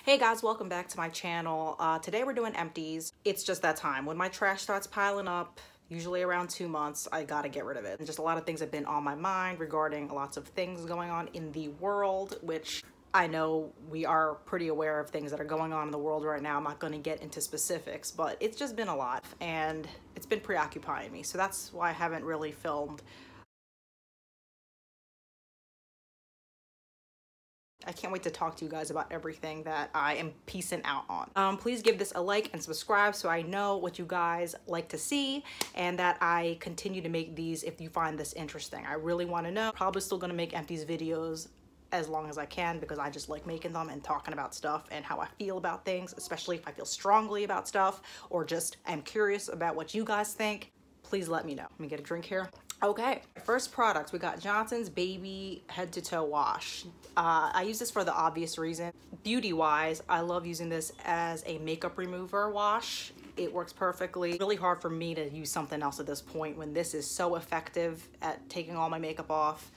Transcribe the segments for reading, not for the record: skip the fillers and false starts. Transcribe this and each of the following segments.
Hey guys, welcome back to my channel. Today we're doing empties. It's just that time. When my trash starts piling up, usually around 2 months, I gotta get rid of it. And just a lot of things have been on my mind regarding lots of things going on in the world, which I know we are pretty aware of things that are going on in the world right now. I'm not gonna get into specifics, but it's just been a lot and it's been preoccupying me. So that's why I haven't really filmed. I can't wait to talk to you guys about everything that I am piecing out on. Please give this a like and subscribe so I know what you guys like to see and that I continue to make these if you find this interesting. I really want to know. Probably still going to make empties videos as long as I can because I just like making them and talking about stuff and how I feel about things, especially if I feel strongly about stuff or just I'm curious about what you guys think. Please let me know. Let me get a drink here. Okay, first product, we got Johnson's Baby Head to Toe Wash. I use this for the obvious reason. Beauty-wise, I love using this as a makeup remover wash. It works perfectly. Really hard for me to use something else at this point when this is so effective at taking all my makeup off.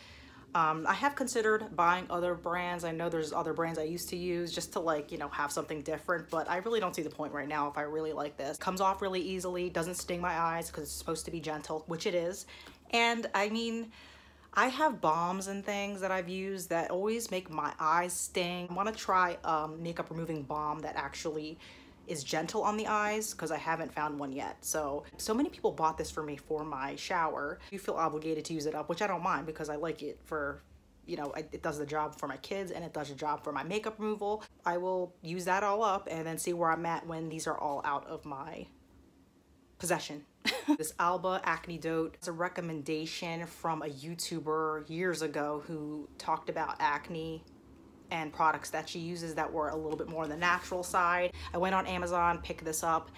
I have considered buying other brands. I know there's other brands I used to use just to like, you know, have something different, but I really don't see the point right now if I really like this. Comes off really easily, doesn't sting my eyes because it's supposed to be gentle, which it is. And I mean, I have balms and things that I've used that always make my eyes sting. I want to try a makeup removing balm that actually is gentle on the eyes because I haven't found one yet. So many people bought this for me for my shower. You feel obligated to use it up, which I don't mind because I like it for, you know, it does the job for my kids and it does the job for my makeup removal. I will use that all up and then see where I'm at when these are all out of my possession. This Alba Acne Dote is a recommendation from a YouTuber years ago who talked about acne and products that she uses that were a little bit more on the natural side. I went on Amazon, picked this up,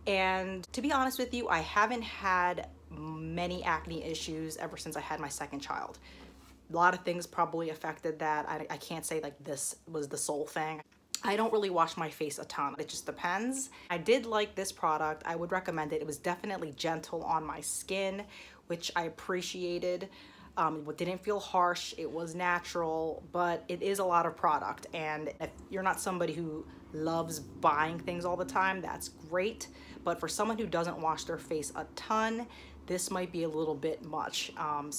and to be honest with you, I haven't had many acne issues ever since I had my second child. A lot of things probably affected that. I can't say like this was the sole thing. I don't really wash my face a ton. It just depends. I did like this product. I would recommend it. It was definitely gentle on my skin, which I appreciated. It didn't feel harsh. It was natural, but it is a lot of product. And if you're not somebody who loves buying things all the time, that's great. But for someone who doesn't wash their face a ton, this might be a little bit much,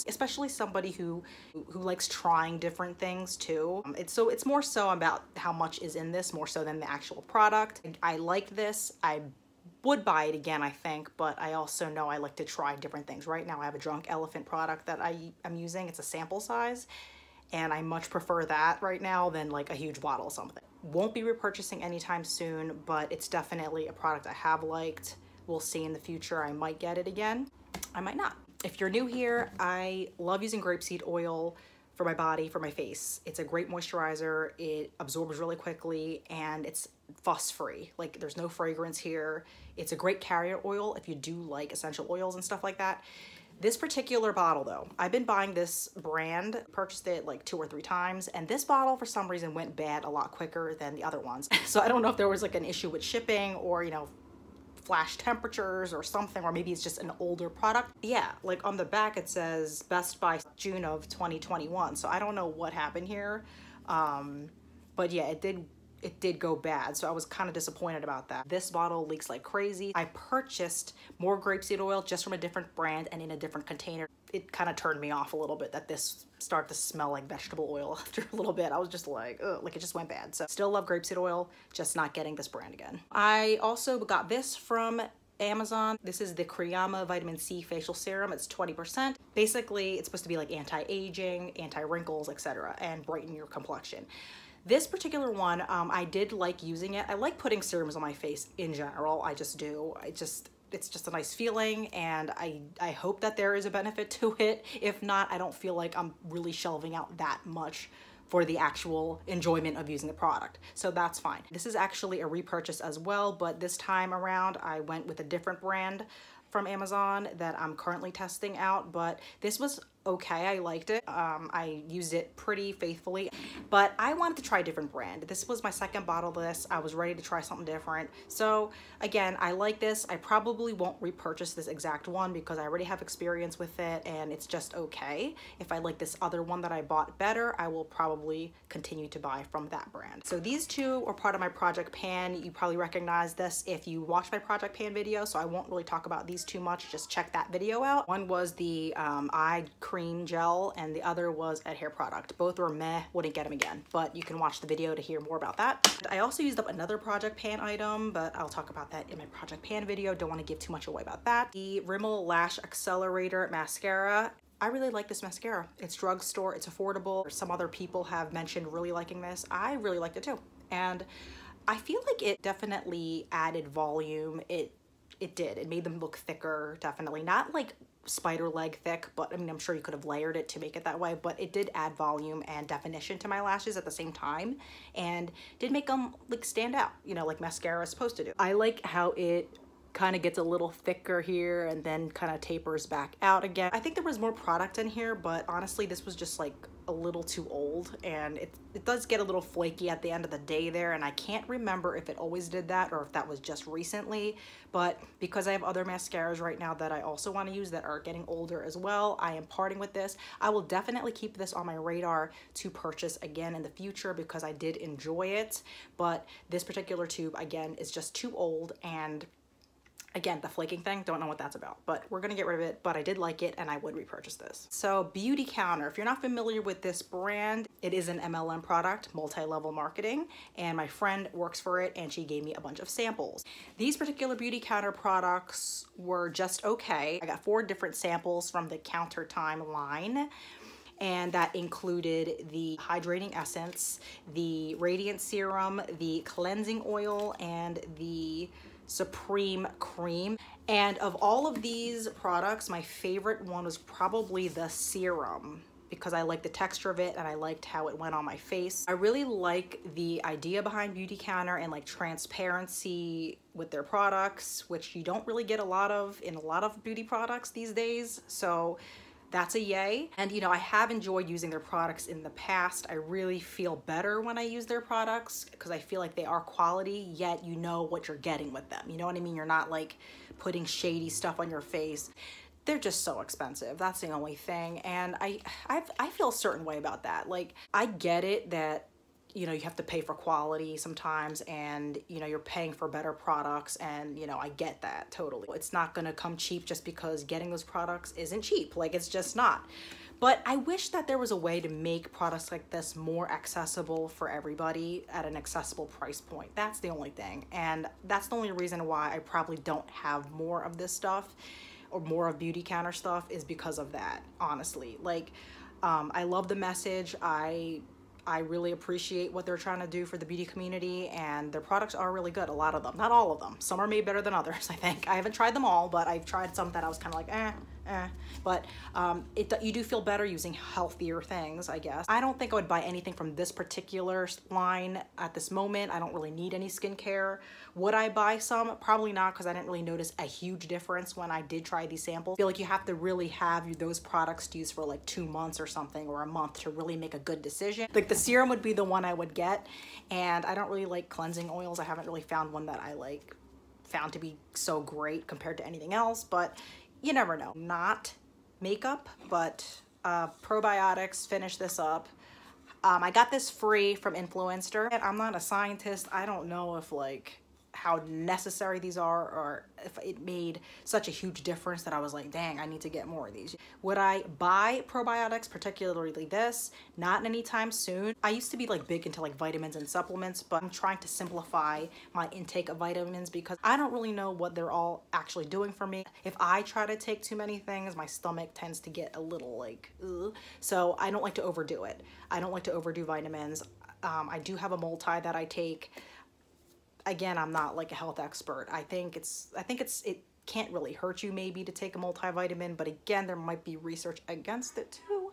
especially somebody who likes trying different things too. It's more so about how much is in this more so than the actual product. I like this. I would buy it again, I think, but I also know I like to try different things. Right now I have a Drunk Elephant product that I'm using. It's a sample size, and I much prefer that right now than like a huge bottle or something. Won't be repurchasing anytime soon, but it's definitely a product I have liked. We'll see in the future. I might get it again. I might not. If you're new here, I love using grapeseed oil for my body, for my face. It's a great moisturizer. It absorbs really quickly and it's fuss-free. Like there's no fragrance here. It's a great carrier oil if you do like essential oils and stuff like that. This particular bottle though, I've been buying this brand, purchased it like 2 or 3 times, and this bottle for some reason went bad a lot quicker than the other ones. So I don't know if there was like an issue with shipping or, you know, flash temperatures or something, or maybe it's just an older product. Yeah, like on the back it says best by June of 2021. So I don't know what happened here. But yeah, it did go bad. So I was kind of disappointed about that. This bottle leaks like crazy. I purchased more grapeseed oil just from a different brand and in a different container. It kind of turned me off a little bit that this started to smell like vegetable oil after a little bit. I was just like, ugh, like it just went bad. So still love grapeseed oil, just not getting this brand again. I also got this from Amazon. This is the Cree Vitamin C Facial Serum. It's 20%. Basically, it's supposed to be like anti-aging, anti-wrinkles, etc., and brighten your complexion. This particular one, I did like using it. I like putting serums on my face in general. I just do. It's just a nice feeling, and I hope that there is a benefit to it. If not, I don't feel like I'm really shelving out that much for the actual enjoyment of using the product. So that's fine. This is actually a repurchase as well, but this time around I went with a different brand from Amazon that I'm currently testing out, but this was okay. I liked it. I used it pretty faithfully, but I wanted to try a different brand. This was my second bottle of this. I was ready to try something different. So again, I like this. I probably won't repurchase this exact one because I already have experience with it and it's just okay. If I like this other one that I bought better, I will probably continue to buy from that brand. So these two are part of my Project Pan. You probably recognize this if you watch my Project Pan video, so I won't really talk about these too much. Just check that video out. One was the eye cream gel and the other was a hair product. Both were meh, wouldn't get them again, but you can watch the video to hear more about that. I also used up another Project Pan item, but I'll talk about that in my Project Pan video. Don't want to give too much away about that. The Rimmel Lash Accelerator Mascara. I really like this mascara. It's drugstore, it's affordable. Some other people have mentioned really liking this. I really liked it too. And I feel like it definitely added volume. It did. It made them look thicker, definitely. Not like spider leg thick, but I mean, I'm sure you could have layered it to make it that way, but it did add volume and definition to my lashes at the same time and did make them like stand out, you know, like mascara is supposed to do. I like how it kind of gets a little thicker here and then kind of tapers back out again. I think there was more product in here, but honestly, this was just like a little too old and it does get a little flaky at the end of the day there, and I can't remember if it always did that or if that was just recently, but because I have other mascaras right now that I also want to use that are getting older as well, I am parting with this. I will definitely keep this on my radar to purchase again in the future because I did enjoy it, but this particular tube again is just too old, and again, the flaking thing, don't know what that's about, but we're gonna get rid of it, but I did like it and I would repurchase this. So Beauty Counter, if you're not familiar with this brand, it is an MLM product, multi-level marketing, and my friend works for it and she gave me a bunch of samples. These particular Beauty Counter products were just okay. I got 4 different samples from the Counter Time line, and that included the Hydrating Essence, the Radiant Serum, the Cleansing Oil, and the Supreme Cream. And of all of these products, my favorite one was probably the Serum because I liked the texture of it and I liked how it went on my face. I really like the idea behind Beauty Counter and like transparency with their products, which you don't really get a lot of in a lot of beauty products these days. So that's a yay. And you know, I have enjoyed using their products in the past. I really feel better when I use their products because I feel like they are quality, yet you know what you're getting with them. You know what I mean? You're not like putting shady stuff on your face. They're just so expensive. That's the only thing. And I feel a certain way about that. Like, I get it that, you know, you have to pay for quality sometimes and, you know, you're paying for better products and, you know, I get that totally. It's not gonna come cheap just because getting those products isn't cheap. Like, it's just not. But I wish that there was a way to make products like this more accessible for everybody at an accessible price point. That's the only thing. And that's the only reason why I probably don't have more of this stuff or more of Beauty Counter stuff is because of that, honestly. Like, I love the message. I really appreciate what they're trying to do for the beauty community, and their products are really good, a lot of them. Not all of them. Some are made better than others, I think. I haven't tried them all, but I've tried some that I was kind of like, But you do feel better using healthier things, I guess. I don't think I would buy anything from this particular line at this moment. I don't really need any skincare. Would I buy some? Probably not, because I didn't really notice a huge difference when I did try these samples. I feel like you have to really have those products to use for like 2 months or something, or a month to really make a good decision. Like the serum would be the one I would get, and I don't really like cleansing oils. I haven't really found one that I found to be so great compared to anything else, but you never know. Not makeup, but probiotics. Finish this up. I got this free from Influencer, and I'm not a scientist. I don't know if like how necessary these are or if it made such a huge difference that I was like, dang, I need to get more of these. Would I buy probiotics, particularly this? Not anytime soon. I used to be like big into like vitamins and supplements, but I'm trying to simplify my intake of vitamins because I don't really know what they're all actually doing for me. If I try to take too many things, my stomach tends to get a little like, ugh. So I don't like to overdo it. I don't like to overdo vitamins. I do have a multi that I take. Again, I'm not like a health expert. I think it can't really hurt you maybe to take a multivitamin, but again, there might be research against it too.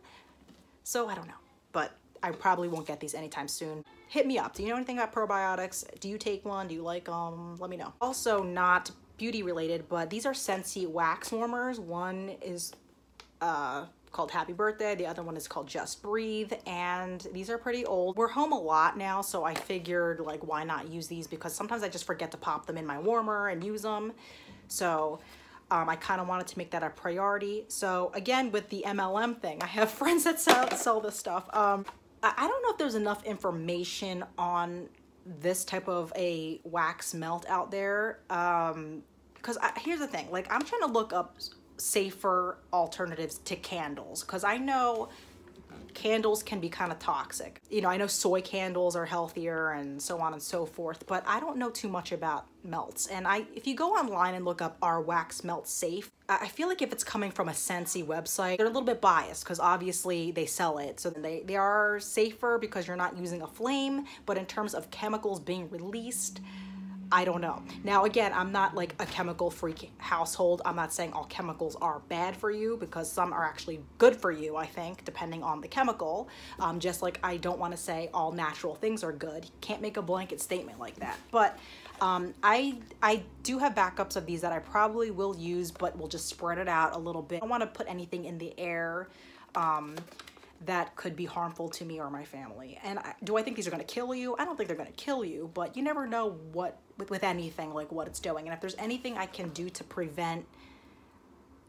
So I don't know, but I probably won't get these anytime soon. Hit me up. Do you know anything about probiotics? Do you take one? Do you like them? Let me know. Also not beauty related, but these are Scentsy Wax Warmers. One is called Happy Birthday. The other one is called Just Breathe, and these are pretty old. We're home a lot now, so I figured like why not use these, because sometimes I just forget to pop them in my warmer and use them. So I kind of wanted to make that a priority. So again, with the MLM thing, I have friends that sell this stuff. I don't know if there's enough information on this type of a wax melt out there, because here's the thing, like I'm trying to look up safer alternatives to candles, because I know candles can be kind of toxic. You know, I know soy candles are healthier and so on and so forth, but I don't know too much about melts. And if you go online and look up, are wax melts safe? I feel like if it's coming from a Scentsy website, they're a little bit biased because obviously they sell it. So they are safer because you're not using a flame, but in terms of chemicals being released, I don't know. Now, again, I'm not like a chemical freak household. I'm not saying all chemicals are bad for you, because some are actually good for you, I think, depending on the chemical. Just like I don't want to say all natural things are good. You can't make a blanket statement like that. But I do have backups of these that I probably will use, but we'll just spread it out a little bit. I don't want to put anything in the air that could be harmful to me or my family. And do I think these are going to kill you? I don't think they're going to kill you, but you never know what with anything, like what it's doing. And if there's anything I can do to prevent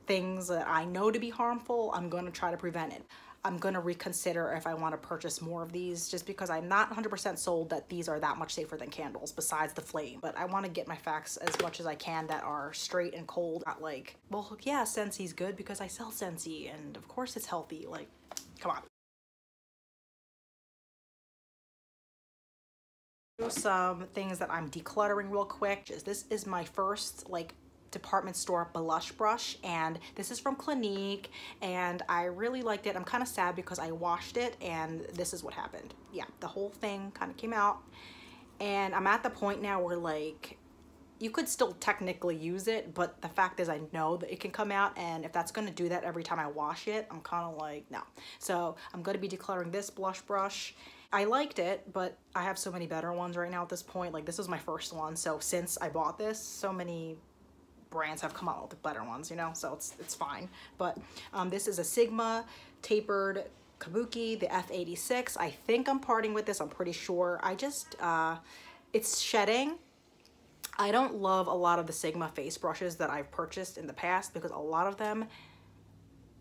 things that I know to be harmful, I'm going to try to prevent it. I'm going to reconsider if I want to purchase more of these, just because I'm not 100% sold that these are that much safer than candles besides the flame. But I want to get my facts as much as I can that are straight and cold. Not like, well, yeah, Scentsy's good because I sell Scentsy and of course it's healthy. Like, come on. Some things that I'm decluttering real quick. This is my first like department store blush brush, and this is from Clinique, and I really liked it. I'm kind of sad because I washed it and this is what happened. Yeah, the whole thing kind of came out, and I'm at the point now where like you could still technically use it, but the fact is I know that it can come out, and if that's going to do that every time I wash it, I'm kind of like, no. So I'm going to be decluttering this blush brush. I liked it, but I have so many better ones right now at this point. Like, this was my first one, so since I bought this, so many brands have come out with better ones, you know, so it's fine. But this is a Sigma tapered kabuki, the F86. I think I'm parting with this, I'm pretty sure. I just it's shedding. I don't love a lot of the Sigma face brushes that I've purchased in the past because a lot of them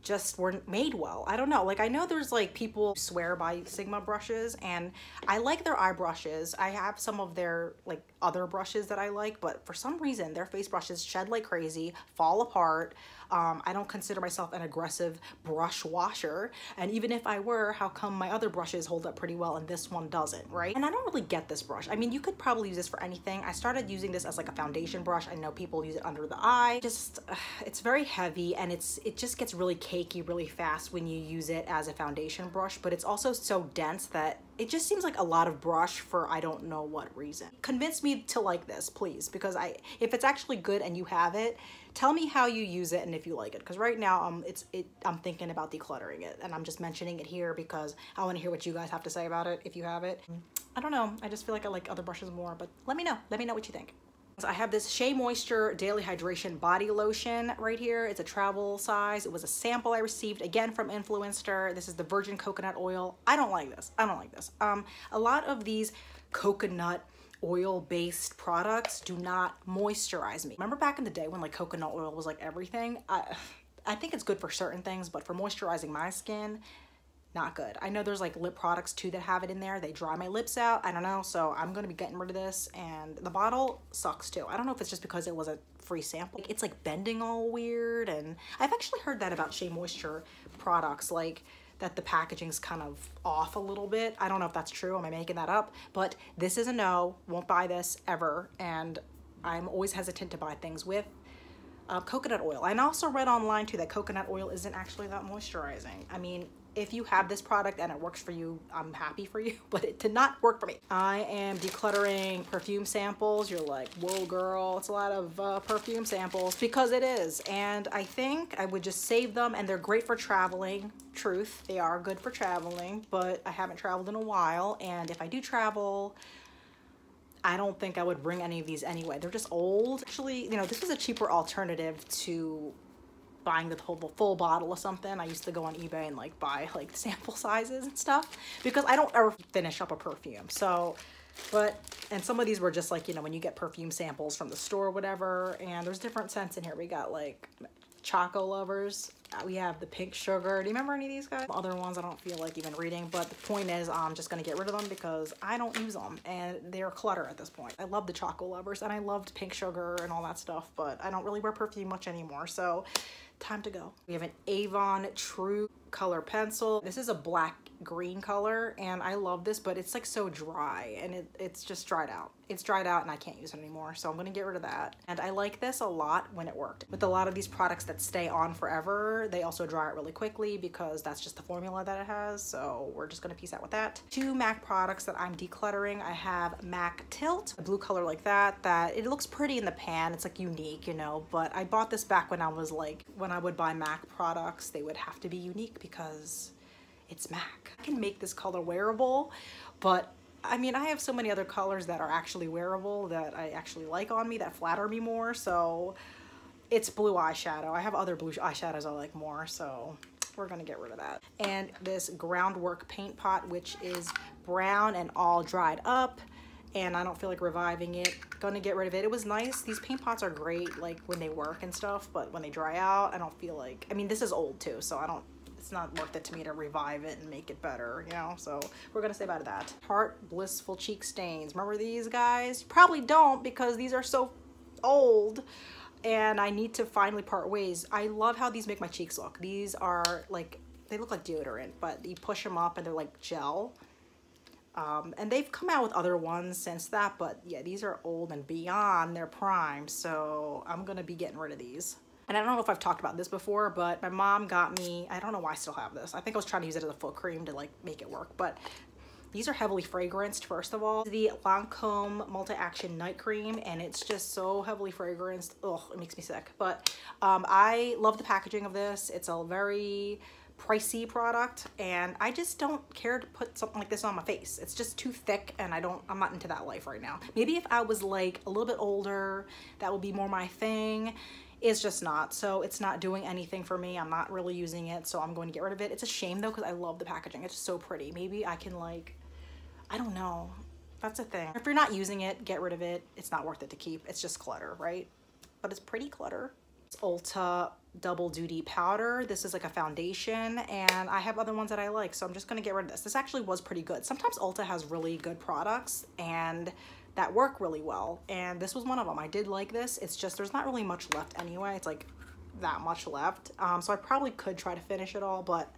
just weren't made well. I don't know, like I know there's like people who swear by Sigma brushes, and I like their eye brushes. I have some of their like other brushes that I like, but for some reason their face brushes shed like crazy, fall apart. I don't consider myself an aggressive brush washer, and even if I were, how come my other brushes hold up pretty well and this one doesn't, right? And I don't really get this brush. I mean, you could probably use this for anything. I started using this as like a foundation brush. I know people use it under the eye. Just it's very heavy, and it just gets really cakey really fast when you use it as a foundation brush, but it's also so dense that it just seems like a lot of brush for I don't know what reason. Convince me to like this, please, because if it's actually good and you have it, tell me how you use it and if you like it, because right now I'm thinking about decluttering it, and I'm just mentioning it here because I want to hear what you guys have to say about it if you have it. I don't know, I just feel like I like other brushes more, but let me know what you think. So I have this Shea Moisture Daily Hydration Body Lotion right here. It's a travel size. It was a sample I received, again, from Influencer. This is the virgin coconut oil. I don't like this. I don't like this. A lot of these coconut oil-based products do not moisturize me. Remember back in the day when like coconut oil was like everything? I think it's good for certain things, but for moisturizing my skin, not good. I know there's like lip products too that have it in there. They dry my lips out. I don't know. So I'm going to be getting rid of this, and the bottle sucks too. I don't know if it's just because it was a free sample. It's like bending all weird, and I've actually heard that about Shea Moisture products, like that the packaging's kind of off a little bit. I don't know if that's true. Am I making that up? But this is a no. Won't buy this ever. And I'm always hesitant to buy things with coconut oil. I also read online too that coconut oil isn't actually that moisturizing. I mean, if you have this product and it works for you, I'm happy for you, but it did not work for me. I am decluttering perfume samples. You're like, whoa girl, it's a lot of perfume samples, because it is. And I think I would just save them, and they're great for traveling. Truth, they are good for traveling, but I haven't traveled in a while. And if I do travel, I don't think I would bring any of these anyway. They're just old. Actually, you know, this was a cheaper alternative to buying the full bottle of something. I used to go on eBay and like buy like sample sizes and stuff because I don't ever finish up a perfume. So, and some of these were just like, you know, when you get perfume samples from the store or whatever, and there's different scents in here. We got like Choco Lovers. We have the Pink Sugar. Do you remember any of these guys? Other ones I don't feel like even reading, but the point is I'm just gonna get rid of them because I don't use them and they're clutter at this point. I love the Choco Lovers and I loved Pink Sugar and all that stuff, but I don't really wear perfume much anymore, so time to go. We have an Avon True Color Pencil. This is a black green color and I love this, but it's like so dry and it's just dried out. It's dried out and I can't use it anymore, so I'm gonna get rid of that. And I like this a lot when it worked. With a lot of these products that stay on forever, they also dry out really quickly because that's just the formula that it has, so we're just gonna piece out with that. 2 MAC products that I'm decluttering. I have MAC Tilt, a blue color like that it looks pretty in the pan. It's like unique, you know, but I bought this back when I was like, when I would buy MAC products, they would have to be unique because it's MAC. I can make this color wearable, but I mean, I have so many other colors that are actually wearable that I actually like on me, that flatter me more, so it's blue eyeshadow. I have other blue eyeshadows I like more, so we're gonna get rid of that. And this Groundwork paint pot, which is brown and all dried up, and I don't feel like reviving it. Gonna get rid of it. It was nice. These paint pots are great like when they work and stuff, but when they dry out, I don't feel like, I mean, this is old too, so it's not worth it to me to revive it and make it better, you know, so we're gonna say bye to that. Tarte Blissful Cheek Stains. Remember these guys? You probably don't because these are so old and I need to finally part ways. I love how these make my cheeks look. These are like, they look like deodorant, but you push them up and they're like gel. And they've come out with other ones since that, but yeah, these are old and beyond their prime, so I'm gonna be getting rid of these. And I don't know if I've talked about this before, but my mom got me, I don't know why I still have this. I think I was trying to use it as a foot cream to like make it work, but these are heavily fragranced, first of all. The Lancome Multi-Action Night Cream, and it's just so heavily fragranced. Ugh, it makes me sick. But I love the packaging of this. It's a very pricey product, and I just don't care to put something like this on my face. It's just too thick, and I'm not into that life right now. Maybe if I was like a little bit older, that would be more my thing. It's just not, so it's not doing anything for me. I'm not really using it, so I'm going to get rid of it. It's a shame though, because I love the packaging. It's just so pretty. Maybe I can like, I don't know. That's a thing. If you're not using it, get rid of it. It's not worth it to keep. It's just clutter, right? But it's pretty clutter. It's Ulta Double Duty Powder. This is like a foundation, and I have other ones that I like, so I'm just gonna get rid of this. This actually was pretty good. Sometimes Ulta has really good products and that work really well, and this was one of them. I did like this. It's just there's not really much left anyway. It's like that much left, so I probably could try to finish it all, but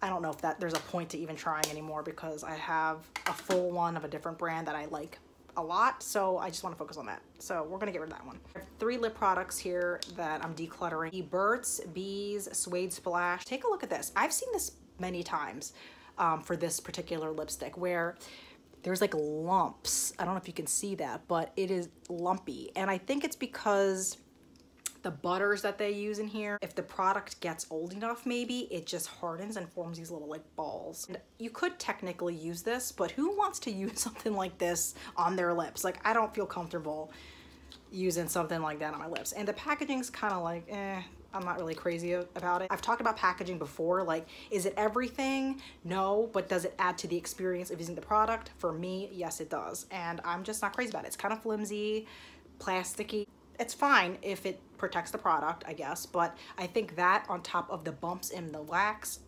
I don't know if there's a point to even trying anymore because I have a full one of a different brand that I like a lot, so I just want to focus on that. So we're gonna get rid of that one. I have 3 lip products here that I'm decluttering. The Burt's Bees Suede Splash. Take a look at this. I've seen this many times for this particular lipstick where there's like lumps. I don't know if you can see that, but it is lumpy. And I think it's because the butters that they use in here, if the product gets old enough, maybe it just hardens and forms these little like balls. And you could technically use this, but who wants to use something like this on their lips? Like, I don't feel comfortable using something like that on my lips. And the packaging's kind of like, I'm not really crazy about it. I've talked about packaging before, like, is it everything? No, but does it add to the experience of using the product? For me, yes, it does. And I'm just not crazy about it. It's kind of flimsy, plasticky. It's fine if it protects the product, I guess, but I think that on top of the bumps in the wax,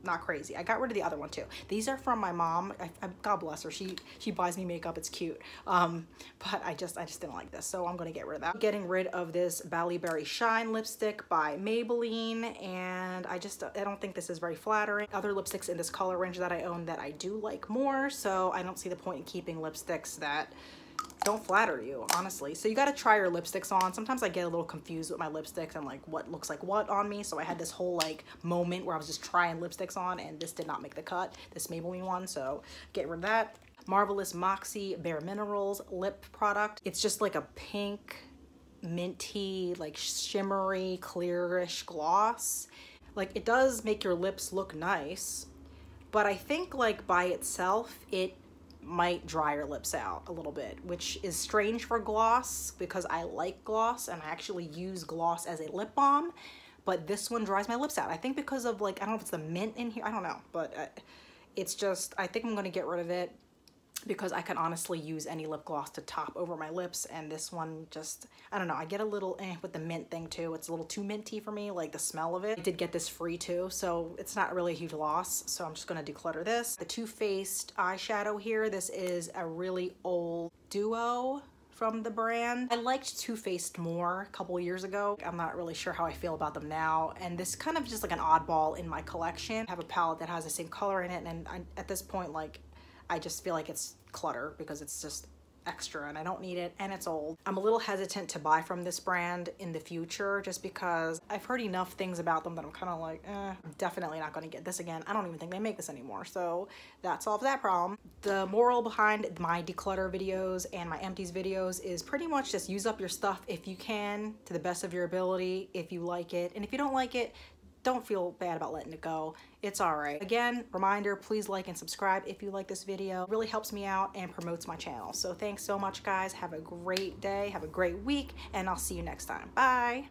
not crazy. I got rid of the other one too. These are from my mom. God bless her. She buys me makeup. It's cute. But I just didn't like this, so I'm gonna get rid of that. Getting rid of this Bally Berry Shine lipstick by Maybelline, and I don't think this is very flattering. Other lipsticks in this color range that I own that I do like more, so I don't see the point in keeping lipsticks that don't flatter you, honestly. So you got to try your lipsticks on. Sometimes I get a little confused with my lipsticks and like what looks like what on me. So I had this whole like moment where I was just trying lipsticks on, and this did not make the cut, this Maybelline one, so get rid of that. Marvelous Moxie Bare Minerals lip product. It's just like a pink, minty, like shimmery, clearish gloss. Like, it does make your lips look nice, but I think like by itself, it might dry your lips out a little bit, which is strange for gloss because I like gloss and I actually use gloss as a lip balm, but this one dries my lips out. I think because of like, I don't know if it's the mint in here, I don't know, but it's just, I think I'm gonna get rid of it because I can honestly use any lip gloss to top over my lips, and this one just, I don't know, I get a little with the mint thing too. It's a little too minty for me, like the smell of it. I did get this free too, so it's not really a huge loss, so I'm just gonna declutter this. The Too Faced eyeshadow here, this is a really old duo from the brand. I liked Too Faced more a couple years ago. I'm not really sure how I feel about them now, and this kind of just like an oddball in my collection. I have a palette that has the same color in it, and at this point, like, I just feel like it's clutter because it's just extra and I don't need it and it's old. I'm a little hesitant to buy from this brand in the future just because I've heard enough things about them that I'm kind of like, I'm definitely not going to get this again. I don't even think they make this anymore, so that solves that problem. The moral behind my declutter videos and my empties videos is pretty much just use up your stuff if you can to the best of your ability if you like it, and if you don't like it, don't feel bad about letting it go. It's all right. Again, reminder, please like and subscribe if you like this video. It really helps me out and promotes my channel. So thanks so much, guys. Have a great day, have a great week, and I'll see you next time. Bye.